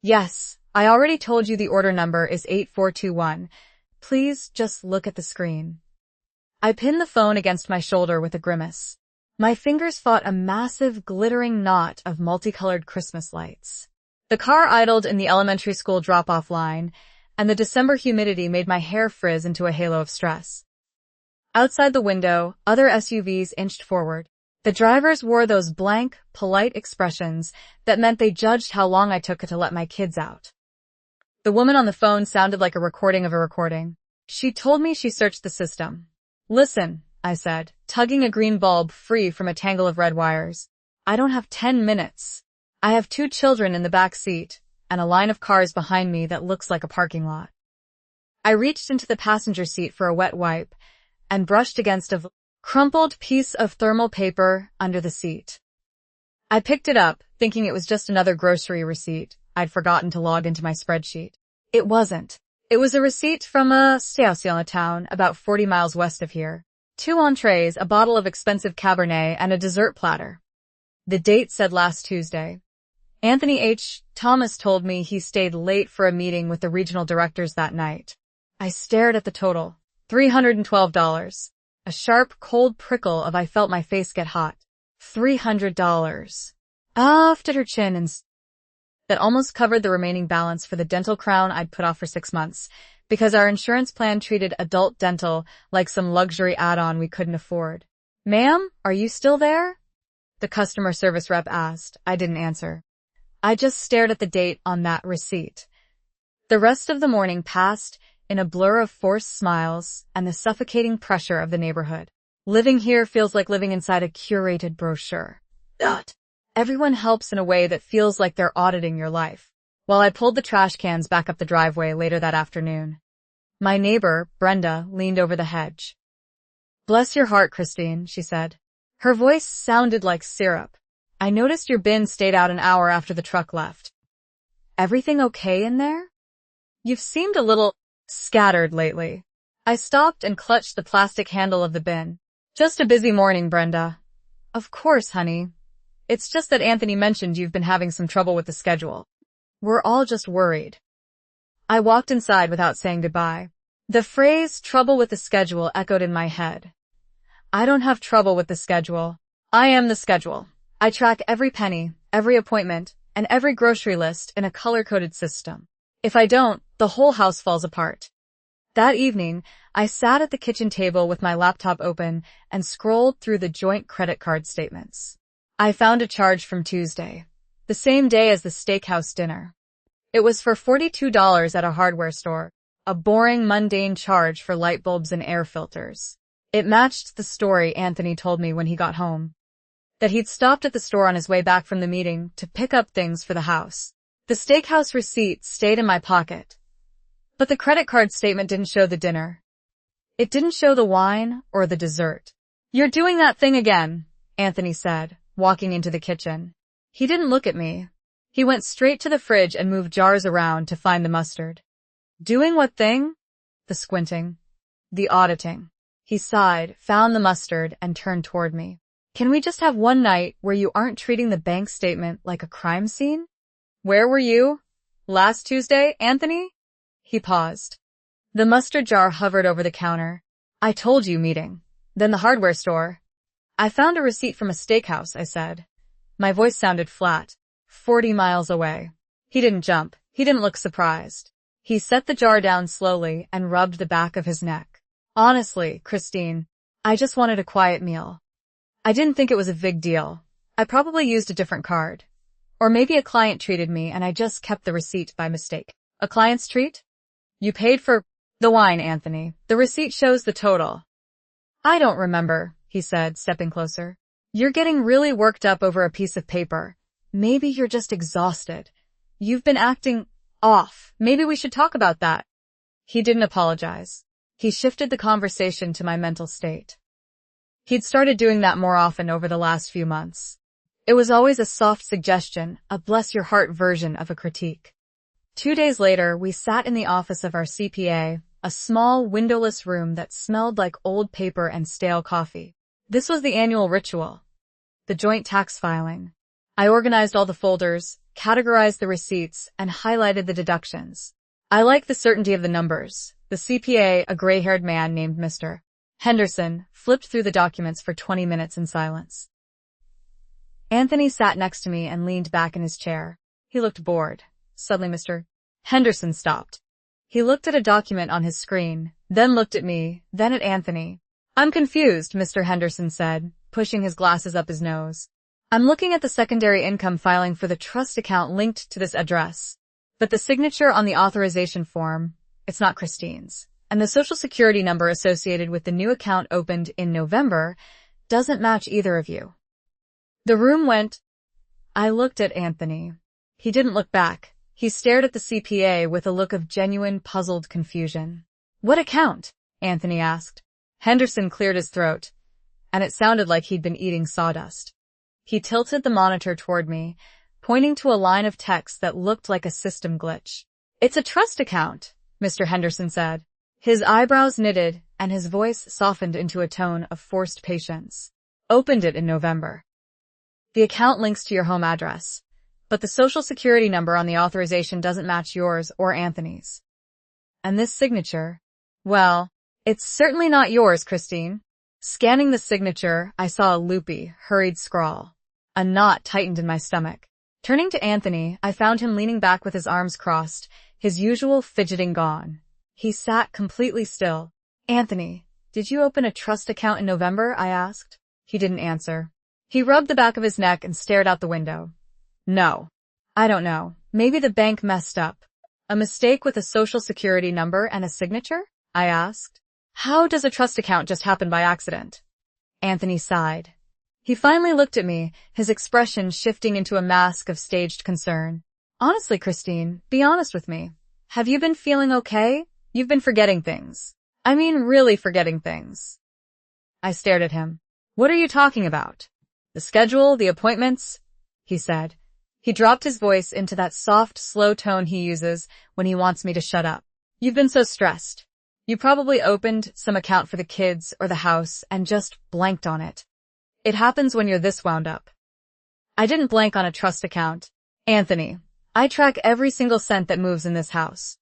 Yes, I already told you the order number is 8421. Please just look at the screen. I pinned the phone against my shoulder with a grimace. My fingers fought a massive, glittering knot of multicolored Christmas lights. The car idled in the elementary school drop-off line, and the December humidity made my hair frizz into a halo of stress. Outside the window, other SUVs inched forward. The drivers wore those blank, polite expressions that meant they judged how long I took to let my kids out. The woman on the phone sounded like a recording of a recording. She told me she searched the system. Listen, I said, tugging a green bulb free from a tangle of red wires. I don't have 10 minutes. I have 2 children in the back seat, and a line of cars behind me that looks like a parking lot. I reached into the passenger seat for a wet wipe and brushed against a crumpled piece of thermal paper under the seat. I picked it up, thinking it was just another grocery receipt I'd forgotten to log into my spreadsheet. It wasn't. It was a receipt from a station town about 40 miles west of here. 2 entrees, a bottle of expensive Cabernet, and a dessert platter. The date said last Tuesday. Anthony H. Thomas told me he stayed late for a meeting with the regional directors that night. I stared at the total. $312. A sharp, cold prickle of I felt my face get hot. $300. After her chin and that almost covered the remaining balance for the dental crown I'd put off for 6 months, because our insurance plan treated adult dental like some luxury add-on we couldn't afford. Ma'am, are you still there? The customer service rep asked. I didn't answer. I just stared at the date on that receipt. The rest of the morning passed in a blur of forced smiles and the suffocating pressure of the neighborhood. Living here feels like living inside a curated brochure. Everyone helps in a way that feels like they're auditing your life. While I pulled the trash cans back up the driveway later that afternoon, my neighbor, Brenda, leaned over the hedge. Bless your heart, Christine, she said. Her voice sounded like syrup. I noticed your bin stayed out an hour after the truck left. Everything okay in there? You've seemed a little scattered lately. I stopped and clutched the plastic handle of the bin. Just a busy morning, Brenda. Of course, honey. It's just that Anthony mentioned you've been having some trouble with the schedule. We're all just worried. I walked inside without saying goodbye. The phrase trouble with the schedule echoed in my head. I don't have trouble with the schedule. I am the schedule. I track every penny, every appointment, and every grocery list in a color-coded system. If I don't, the whole house falls apart. That evening, I sat at the kitchen table with my laptop open and scrolled through the joint credit card statements. I found a charge from Tuesday, the same day as the steakhouse dinner. It was for $42 at a hardware store, a boring, mundane charge for light bulbs and air filters. It matched the story Anthony told me when he got home, that he'd stopped at the store on his way back from the meeting to pick up things for the house. The steakhouse receipt stayed in my pocket, but the credit card statement didn't show the dinner. It didn't show the wine or the dessert. You're doing that thing again, Anthony said, walking into the kitchen. He didn't look at me. He went straight to the fridge and moved jars around to find the mustard. Doing what thing? The squinting. The auditing. He sighed, found the mustard, and turned toward me. Can we just have one night where you aren't treating the bank statement like a crime scene? Where were you? Last Tuesday, Anthony? He paused. The mustard jar hovered over the counter. I told you meeting. Then the hardware store. I found a receipt from a steakhouse, I said. My voice sounded flat. 40 miles away. He didn't jump. He didn't look surprised. He set the jar down slowly and rubbed the back of his neck. Honestly, Christine, I just wanted a quiet meal. I didn't think it was a big deal. I probably used a different card. Or maybe a client treated me and I just kept the receipt by mistake. A client's treat? You paid for the wine, Anthony. The receipt shows the total. I don't remember, he said, stepping closer. You're getting really worked up over a piece of paper. Maybe you're just exhausted. You've been acting off. Maybe we should talk about that. He didn't apologize. He shifted the conversation to my mental state. He'd started doing that more often over the last few months. It was always a soft suggestion, a bless-your-heart version of a critique. 2 days later, we sat in the office of our CPA, a small, windowless room that smelled like old paper and stale coffee. This was the annual ritual. The joint tax filing. I organized all the folders, categorized the receipts, and highlighted the deductions. I like the certainty of the numbers. The CPA, a gray-haired man named Mr. Henderson, flipped through the documents for 20 minutes in silence. Anthony sat next to me and leaned back in his chair. He looked bored. Suddenly Mr. Henderson stopped. He looked at a document on his screen, then looked at me, then at Anthony. "I'm confused," Mr. Henderson said, pushing his glasses up his nose. "I'm looking at the secondary income filing for the trust account linked to this address. But the signature on the authorization form, it's not Christine's. And the social security number associated with the new account opened in November doesn't match either of you." The room went. I looked at Anthony. He didn't look back. He stared at the CPA with a look of genuine, puzzled confusion. "What account?" Anthony asked. Henderson cleared his throat, and it sounded like he'd been eating sawdust. He tilted the monitor toward me, pointing to a line of text that looked like a system glitch. "It's a trust account," Mr. Henderson said. His eyebrows knitted, and his voice softened into a tone of forced patience. "Opened it in November. The account links to your home address, but the social security number on the authorization doesn't match yours or Anthony's. And this signature, well, it's certainly not yours, Christine." Scanning the signature, I saw a loopy, hurried scrawl. A knot tightened in my stomach. Turning to Anthony, I found him leaning back with his arms crossed, his usual fidgeting gone. He sat completely still. "Anthony, did you open a trust account in November?" I asked. He didn't answer. He rubbed the back of his neck and stared out the window. "No. I don't know. Maybe the bank messed up." "A mistake with a social security number and a signature?" I asked. "How does a trust account just happen by accident?" Anthony sighed. He finally looked at me, his expression shifting into a mask of staged concern. "Honestly, Christine, be honest with me. Have you been feeling okay? You've been forgetting things. I mean, really forgetting things." I stared at him. "What are you talking about?" "The schedule, the appointments," he said. He dropped his voice into that soft, slow tone he uses when he wants me to shut up. "You've been so stressed. You probably opened some account for the kids or the house and just blanked on it. It happens when you're this wound up." "I didn't blank on a trust account. Anthony, I track every single cent that moves in this house.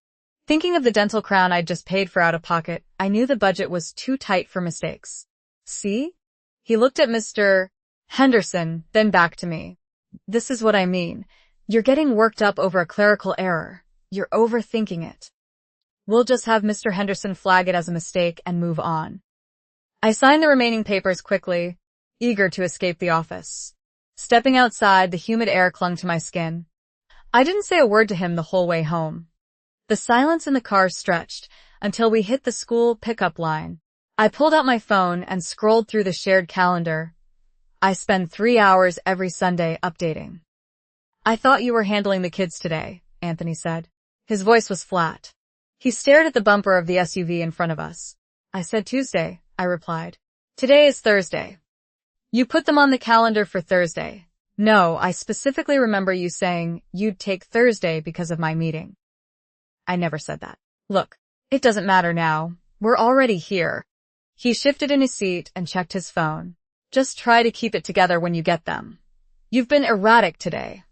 Thinking of the dental crown I'd just paid for out of pocket, I knew the budget was too tight for mistakes. See?" He looked at Mr. Henderson, then back to me. "This is what I mean. You're getting worked up over a clerical error. You're overthinking it. We'll just have Mr. Henderson flag it as a mistake and move on." I signed the remaining papers quickly, eager to escape the office. Stepping outside, the humid air clung to my skin. I didn't say a word to him the whole way home. The silence in the car stretched until we hit the school pickup line. I pulled out my phone and scrolled through the shared calendar. I spend 3 hours every Sunday updating. "I thought you were handling the kids today," Anthony said. His voice was flat. He stared at the bumper of the SUV in front of us. "I said Tuesday," I replied. "Today is Thursday." "You put them on the calendar for Thursday." "No, I specifically remember you saying you'd take Thursday because of my meeting." "I never said that." "Look, it doesn't matter now. We're already here." He shifted in his seat and checked his phone. "Just try to keep it together when you get them. You've been erratic today."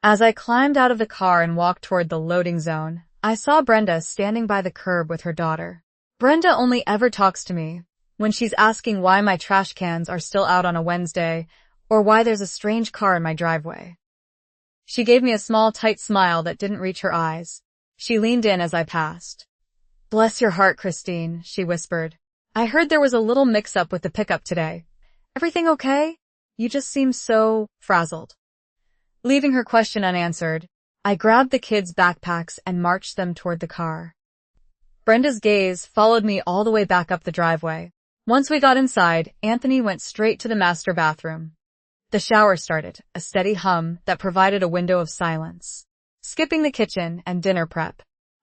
As I climbed out of the car and walked toward the loading zone, I saw Brenda standing by the curb with her daughter. Brenda only ever talks to me when she's asking why my trash cans are still out on a Wednesday or why there's a strange car in my driveway. She gave me a small, tight smile that didn't reach her eyes. She leaned in as I passed. "Bless your heart, Christine," she whispered. "I heard there was a little mix-up with the pickup today. Everything okay? You just seem so frazzled." Leaving her question unanswered, I grabbed the kids' backpacks and marched them toward the car. Brenda's gaze followed me all the way back up the driveway. Once we got inside, Anthony went straight to the master bathroom. The shower started, a steady hum that provided a window of silence. Skipping the kitchen and dinner prep,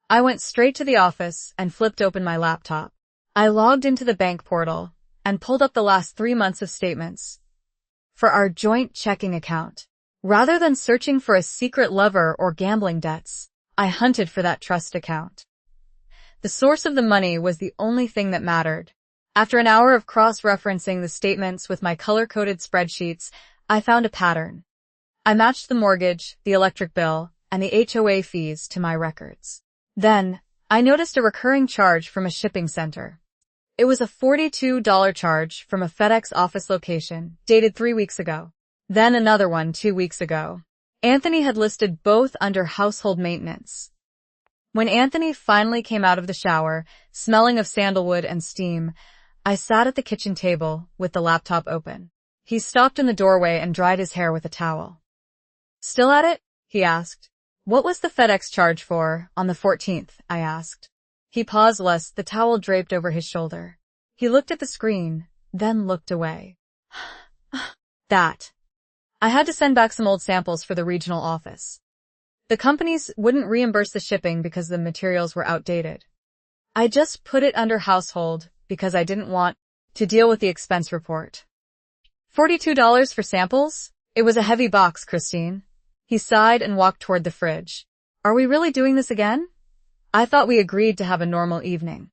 I went straight to the office and flipped open my laptop. I logged into the bank portal and pulled up the last 3 months of statements for our joint checking account. Rather than searching for a secret lover or gambling debts, I hunted for that trust account. The source of the money was the only thing that mattered. After an hour of cross-referencing the statements with my color-coded spreadsheets, I found a pattern. I matched the mortgage, the electric bill, and the HOA fees to my records. Then, I noticed a recurring charge from a shipping center. It was a $42 charge from a FedEx office location, dated 3 weeks ago. Then another one 2 weeks ago. Anthony had listed both under household maintenance. When Anthony finally came out of the shower, smelling of sandalwood and steam, I sat at the kitchen table with the laptop open. He stopped in the doorway and dried his hair with a towel. "Still at it?" he asked. "What was the FedEx charge for on the 14th? I asked. He paused, the towel draped over his shoulder. He looked at the screen, then looked away. That. I had to send back some old samples for the regional office. The companies wouldn't reimburse the shipping because the materials were outdated. I just put it under household because I didn't want to deal with the expense report. $42 for samples? It was a heavy box, Christine. He sighed and walked toward the fridge. Are we really doing this again? I thought we agreed to have a normal evening.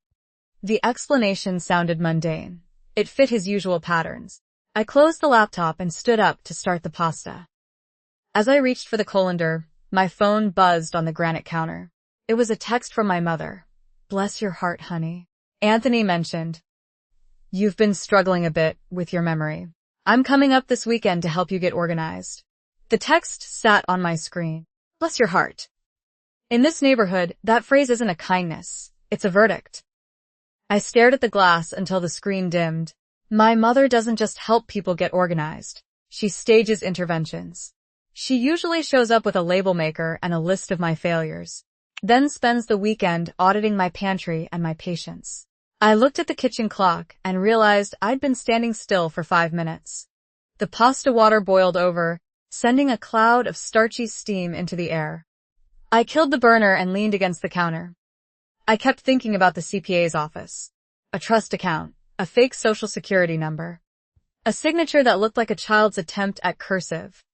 The explanation sounded mundane. It fit his usual patterns. I closed the laptop and stood up to start the pasta. As I reached for the colander, my phone buzzed on the granite counter. It was a text from my mother. "Bless your heart, honey." Anthony mentioned, "You've been struggling a bit with your memory. I'm coming up this weekend to help you get organized." The text sat on my screen. Bless your heart. In this neighborhood, that phrase isn't a kindness. It's a verdict. I stared at the glass until the screen dimmed. My mother doesn't just help people get organized. She stages interventions. She usually shows up with a label maker and a list of my failures, then spends the weekend auditing my pantry and my patience. I looked at the kitchen clock and realized I'd been standing still for 5 minutes. The pasta water boiled over, sending a cloud of starchy steam into the air. I killed the burner and leaned against the counter. I kept thinking about the CPA's office. A trust account, a fake social security number, a signature that looked like a child's attempt at cursive.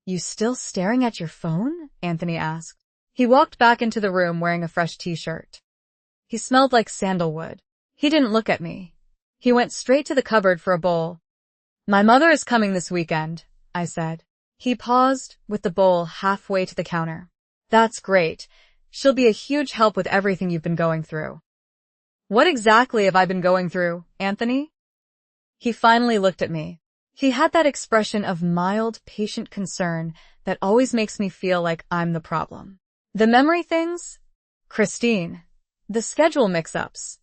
"You still staring at your phone?" Anthony asked. He walked back into the room wearing a fresh t-shirt. He smelled like sandalwood. He didn't look at me. He went straight to the cupboard for a bowl. "My mother is coming this weekend," I said. He paused, with the bowl halfway to the counter. "That's great. She'll be a huge help with everything you've been going through." "What exactly have I been going through, Anthony?" He finally looked at me. He had that expression of mild, patient concern that always makes me feel like I'm the problem. "The memory things? Christine. The schedule mix-ups.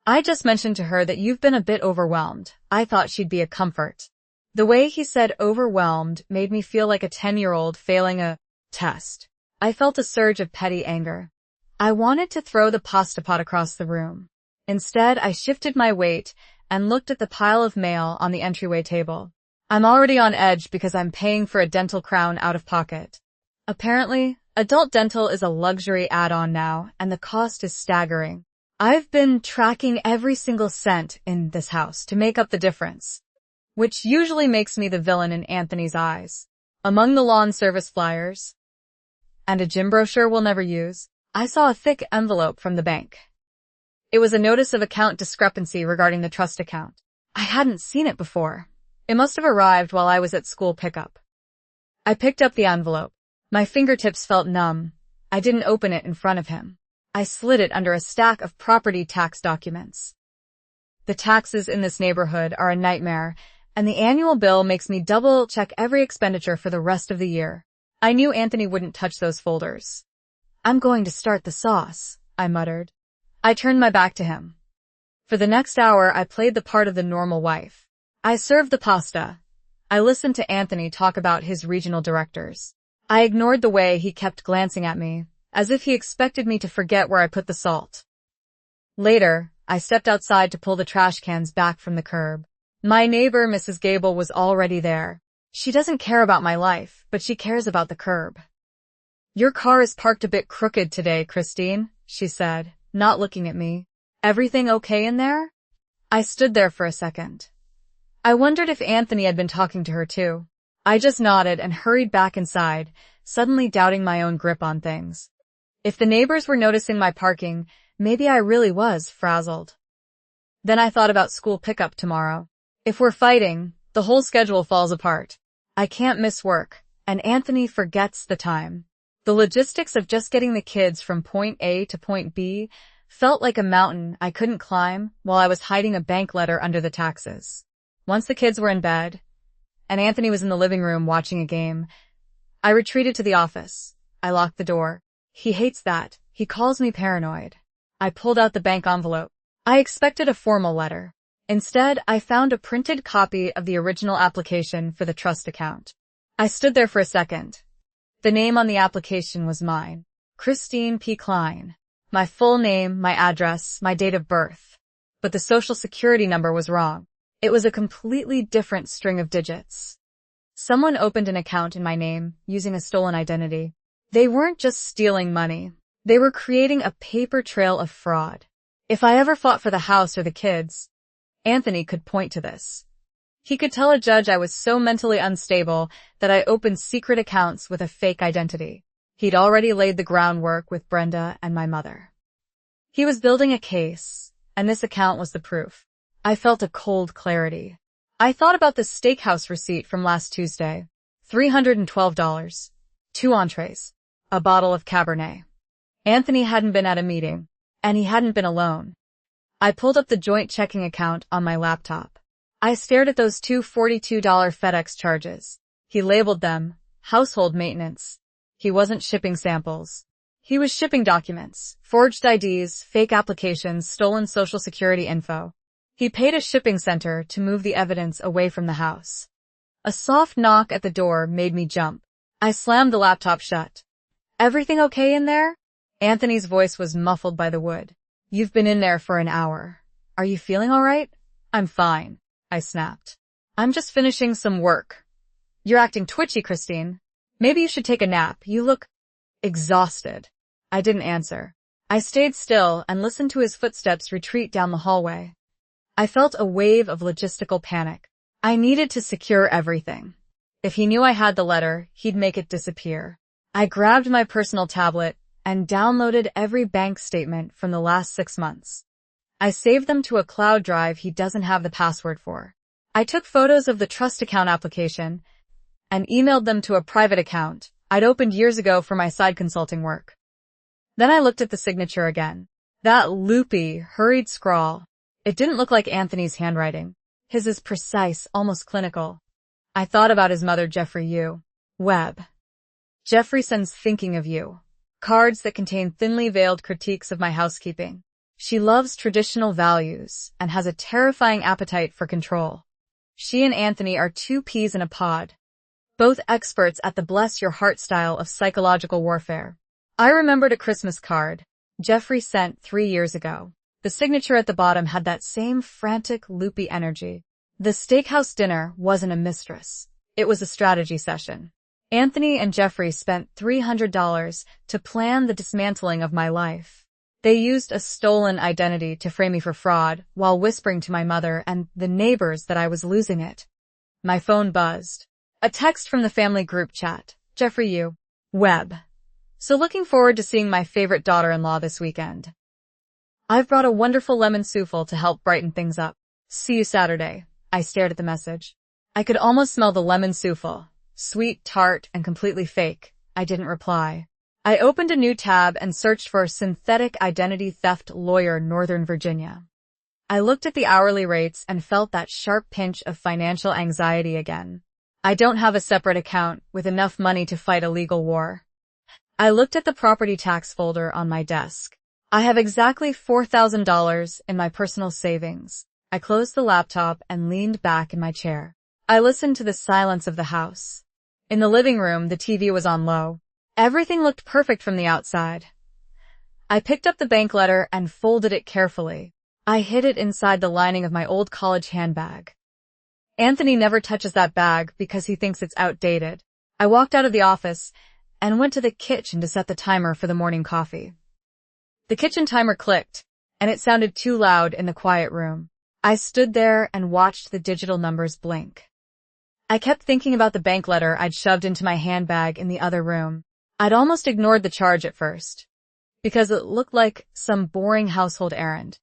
I just mentioned to her that you've been a bit overwhelmed. I thought she'd be a comfort." The way he said overwhelmed made me feel like a 10-year-old failing a test. I felt a surge of petty anger. I wanted to throw the pasta pot across the room. Instead, I shifted my weight and looked at the pile of mail on the entryway table. I'm already on edge because I'm paying for a dental crown out of pocket. Apparently, adult dental is a luxury add-on now, and the cost is staggering. I've been tracking every single cent in this house to make up the difference, which usually makes me the villain in Anthony's eyes. Among the lawn service flyers and a gym brochure we'll never use, I saw a thick envelope from the bank. It was a notice of account discrepancy regarding the trust account. I hadn't seen it before. It must have arrived while I was at school pickup. I picked up the envelope. My fingertips felt numb. I didn't open it in front of him. I slid it under a stack of property tax documents. The taxes in this neighborhood are a nightmare, and the annual bill makes me double-check every expenditure for the rest of the year. I knew Anthony wouldn't touch those folders. "I'm going to start the sauce," I muttered. I turned my back to him. For the next hour, I played the part of the normal wife. I served the pasta. I listened to Anthony talk about his regional directors. I ignored the way he kept glancing at me, as if he expected me to forget where I put the salt. Later, I stepped outside to pull the trash cans back from the curb. My neighbor, Mrs. Gable, was already there. She doesn't care about my life, but she cares about the curb. "Your car is parked a bit crooked today, Christine," she said, not looking at me. "Everything okay in there?" I stood there for a second. I wondered if Anthony had been talking to her too. I just nodded and hurried back inside, suddenly doubting my own grip on things. If the neighbors were noticing my parking, maybe I really was frazzled. Then I thought about school pickup tomorrow. If we're fighting, the whole schedule falls apart. I can't miss work, and Anthony forgets the time. The logistics of just getting the kids from point A to point B felt like a mountain I couldn't climb while I was hiding a bank letter under the taxes. Once the kids were in bed, and Anthony was in the living room watching a game, I retreated to the office. I locked the door. He hates that. He calls me paranoid. I pulled out the bank envelope. I expected a formal letter. Instead, I found a printed copy of the original application for the trust account. I stood there for a second. The name on the application was mine. Christine P. Klein. My full name, my address, my date of birth. But the social security number was wrong. It was a completely different string of digits. Someone opened an account in my name using a stolen identity. They weren't just stealing money. They were creating a paper trail of fraud. If I ever fought for the house or the kids, Anthony could point to this. He could tell a judge I was so mentally unstable that I opened secret accounts with a fake identity. He'd already laid the groundwork with Brenda and my mother. He was building a case, and this account was the proof. I felt a cold clarity. I thought about the steakhouse receipt from last Tuesday. $312. 2 entrees. A bottle of Cabernet. Anthony hadn't been at a meeting, and he hadn't been alone. I pulled up the joint checking account on my laptop. I stared at those two $42 FedEx charges. He labeled them household maintenance. He wasn't shipping samples. He was shipping documents, forged IDs, fake applications, stolen social security info. He paid a shipping center to move the evidence away from the house. A soft knock at the door made me jump. I slammed the laptop shut. Everything okay in there? Anthony's voice was muffled by the wood. You've been in there for an hour. Are you feeling all right? I'm fine, I snapped. I'm just finishing some work. You're acting twitchy, Christine. Maybe you should take a nap. You look exhausted. I didn't answer. I stayed still and listened to his footsteps retreat down the hallway. I felt a wave of logistical panic. I needed to secure everything. If he knew I had the letter, he'd make it disappear. I grabbed my personal tablet and downloaded every bank statement from the last 6 months. I saved them to a cloud drive he doesn't have the password for. I took photos of the trust account application and emailed them to a private account I'd opened years ago for my side consulting work. Then I looked at the signature again. That loopy, hurried scrawl. It didn't look like Anthony's handwriting. His is precise, almost clinical. I thought about his mother, Jeffrey U. Webb. Jeffrey sends thinking of you. Cards that contain thinly veiled critiques of my housekeeping. She loves traditional values and has a terrifying appetite for control. She and Anthony are 2 peas in a pod. Both experts at the bless your heart style of psychological warfare. I remembered a Christmas card Jeffrey sent 3 years ago. The signature at the bottom had that same frantic, loopy energy. The steakhouse dinner wasn't a mistress. It was a strategy session. Anthony and Jeffrey spent $300 to plan the dismantling of my life. They used a stolen identity to frame me for fraud while whispering to my mother and the neighbors that I was losing it. My phone buzzed. A text from the family group chat. Jeffrey U. Webb. So looking forward to seeing my favorite daughter-in-law this weekend. I've brought a wonderful lemon souffle to help brighten things up. See you Saturday. I stared at the message. I could almost smell the lemon souffle. Sweet, tart, and completely fake. I didn't reply. I opened a new tab and searched for synthetic identity theft lawyer Northern Virginia. I looked at the hourly rates and felt that sharp pinch of financial anxiety again. I don't have a separate account with enough money to fight a legal war. I looked at the property tax folder on my desk. I have exactly $4,000 in my personal savings. I closed the laptop and leaned back in my chair. I listened to the silence of the house. In the living room, the TV was on low. Everything looked perfect from the outside. I picked up the bank letter and folded it carefully. I hid it inside the lining of my old college handbag. Anthony never touches that bag because he thinks it's outdated. I walked out of the office and went to the kitchen to set the timer for the morning coffee. The kitchen timer clicked, and it sounded too loud in the quiet room. I stood there and watched the digital numbers blink. I kept thinking about the bank letter I'd shoved into my handbag in the other room. I'd almost ignored the charge at first, because it looked like some boring household errand.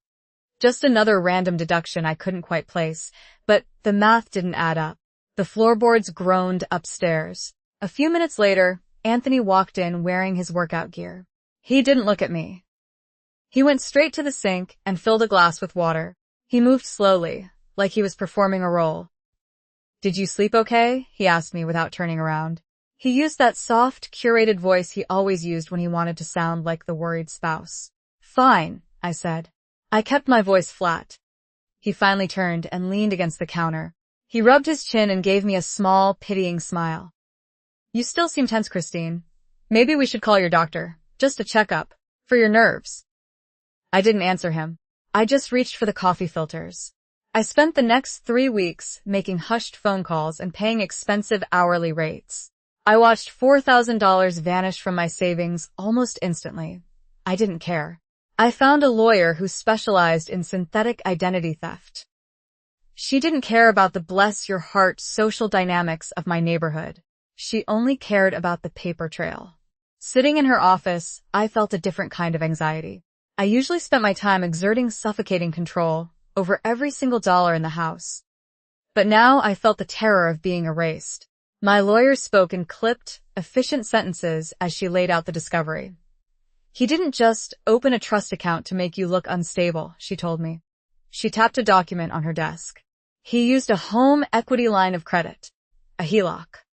Just another random deduction I couldn't quite place, but the math didn't add up. The floorboards groaned upstairs. A few minutes later, Anthony walked in wearing his workout gear. He didn't look at me. He went straight to the sink and filled a glass with water. He moved slowly, like he was performing a role. "Did you sleep okay?" he asked me without turning around. He used that soft, curated voice he always used when he wanted to sound like the worried spouse. "Fine," I said. I kept my voice flat. He finally turned and leaned against the counter. He rubbed his chin and gave me a small, pitying smile. "You still seem tense, Christine. Maybe we should call your doctor. Just a checkup. For your nerves." I didn't answer him. I just reached for the coffee filters. I spent the next 3 weeks making hushed phone calls and paying expensive hourly rates. I watched $4,000 vanish from my savings almost instantly. I didn't care. I found a lawyer who specialized in synthetic identity theft. She didn't care about the bless-your-heart social dynamics of my neighborhood. She only cared about the paper trail. Sitting in her office, I felt a different kind of anxiety. I usually spent my time exerting suffocating control over every single dollar in the house. But now I felt the terror of being erased. My lawyer spoke in clipped, efficient sentences as she laid out the discovery. "He didn't just open a trust account to make you look unstable," she told me. She tapped a document on her desk. "He used a home equity line of credit, a HELOC.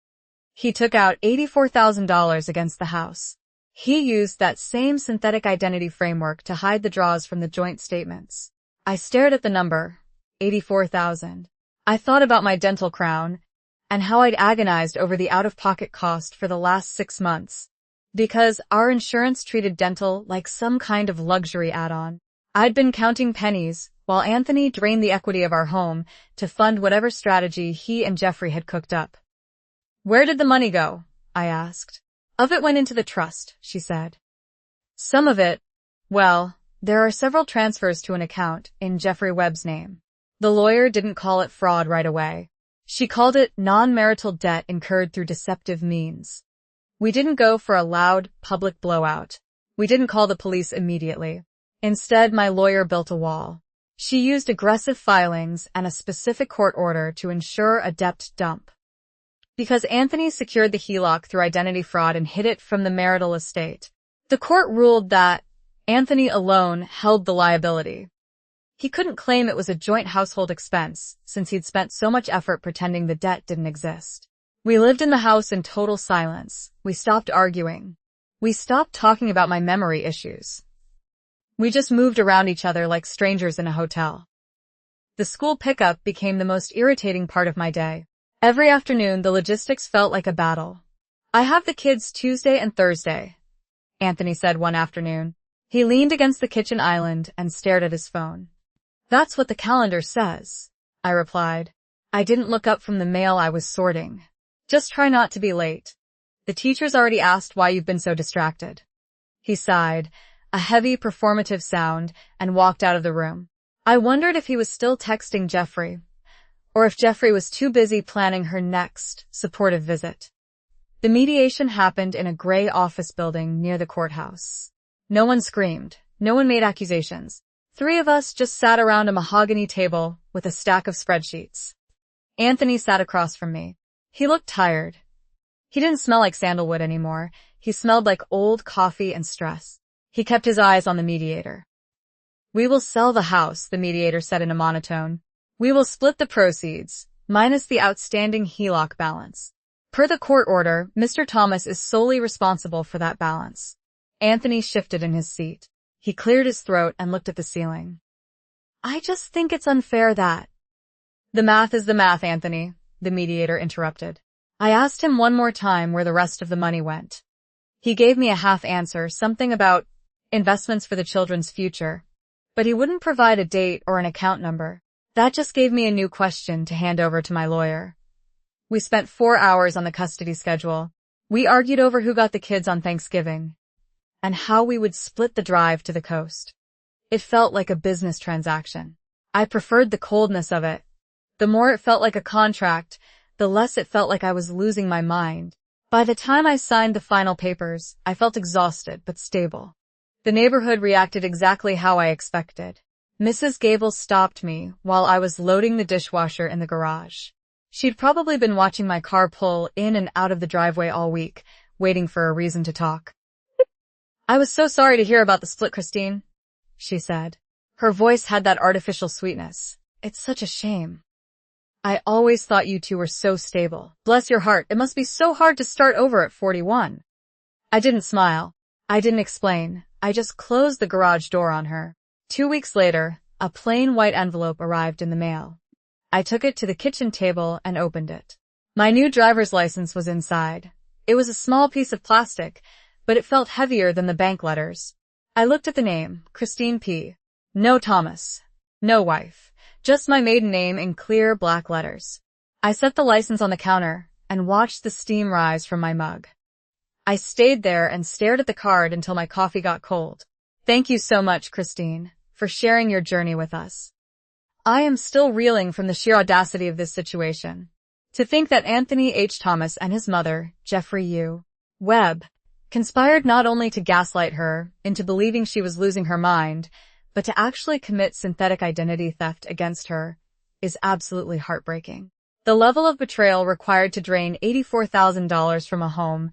He took out $84,000 against the house. He used that same synthetic identity framework to hide the draws from the joint statements." I stared at the number, 84,000. I thought about my dental crown and how I'd agonized over the out-of-pocket cost for the last 6 months. Because our insurance treated dental like some kind of luxury add-on. I'd been counting pennies while Anthony drained the equity of our home to fund whatever strategy he and Jeffrey had cooked up. "Where did the money go?" I asked. "Of it went into the trust," she said. "Some of it, well, there are several transfers to an account in Jeffrey Webb's name." The lawyer didn't call it fraud right away. She called it non-marital debt incurred through deceptive means. We didn't go for a loud, public blowout. We didn't call the police immediately. Instead, my lawyer built a wall. She used aggressive filings and a specific court order to ensure a debt dump. Because Anthony secured the HELOC through identity fraud and hid it from the marital estate, the court ruled that Anthony alone held the liability. He couldn't claim it was a joint household expense, since he'd spent so much effort pretending the debt didn't exist. We lived in the house in total silence. We stopped arguing. We stopped talking about my memory issues. We just moved around each other like strangers in a hotel. The school pickup became the most irritating part of my day. Every afternoon, the logistics felt like a battle. "I have the kids Tuesday and Thursday," Anthony said one afternoon. He leaned against the kitchen island and stared at his phone. "That's what the calendar says," I replied. I didn't look up from the mail I was sorting. "Just try not to be late. The teacher's already asked why you've been so distracted." He sighed, a heavy performative sound, and walked out of the room. I wondered if he was still texting Jeffrey, or if Jeffrey was too busy planning her next supportive visit. The mediation happened in a gray office building near the courthouse. No one screamed. No one made accusations. 3 of us just sat around a mahogany table with a stack of spreadsheets. Anthony sat across from me. He looked tired. He didn't smell like sandalwood anymore. He smelled like old coffee and stress. He kept his eyes on the mediator. "We will sell the house," the mediator said in a monotone. "We will split the proceeds, minus the outstanding HELOC balance. Per the court order, Mr. Thomas is solely responsible for that balance." Anthony shifted in his seat. He cleared his throat and looked at the ceiling. "I just think it's unfair that—" "The math is the math, Anthony," the mediator interrupted. I asked him one more time where the rest of the money went. He gave me a half answer, something about investments for the children's future, but he wouldn't provide a date or an account number. That just gave me a new question to hand over to my lawyer. We spent 4 hours on the custody schedule. We argued over who got the kids on Thanksgiving and how we would split the drive to the coast. It felt like a business transaction. I preferred the coldness of it. The more it felt like a contract, the less it felt like I was losing my mind. By the time I signed the final papers, I felt exhausted but stable. The neighborhood reacted exactly how I expected. Mrs. Gable stopped me while I was loading the dishwasher in the garage. She'd probably been watching my car pull in and out of the driveway all week, waiting for a reason to talk. "I was so sorry to hear about the split, Christine," she said. Her voice had that artificial sweetness. "It's such a shame. I always thought you two were so stable. Bless your heart, it must be so hard to start over at 41. I didn't smile. I didn't explain. I just closed the garage door on her. 2 weeks later, a plain white envelope arrived in the mail. I took it to the kitchen table and opened it. My new driver's license was inside. It was a small piece of plastic, but it felt heavier than the bank letters. I looked at the name, Christine P. No Thomas. No wife. Just my maiden name in clear black letters. I set the license on the counter and watched the steam rise from my mug. I stayed there and stared at the card until my coffee got cold. Thank you so much, Christine, for sharing your journey with us. I am still reeling from the sheer audacity of this situation. To think that Anthony H. Thomas and his mother, Jeffrey U. Webb, conspired not only to gaslight her into believing she was losing her mind, but to actually commit synthetic identity theft against her, is absolutely heartbreaking. The level of betrayal required to drain $84,000 from a home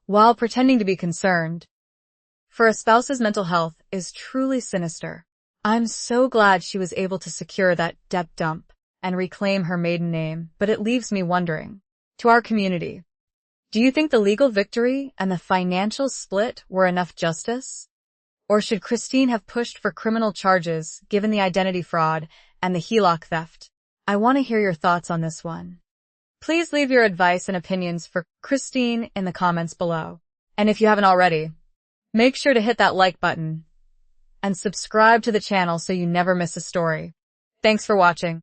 while pretending to be concerned for a spouse's mental health is truly sinister. I'm so glad she was able to secure that debt dump and reclaim her maiden name, but it leaves me wondering. To our community, do you think the legal victory and the financial split were enough justice? Or should Christine have pushed for criminal charges given the identity fraud and the HELOC theft? I want to hear your thoughts on this one. Please leave your advice and opinions for Christine in the comments below. And if you haven't already, make sure to hit that like button and subscribe to the channel so you never miss a story. Thanks for watching.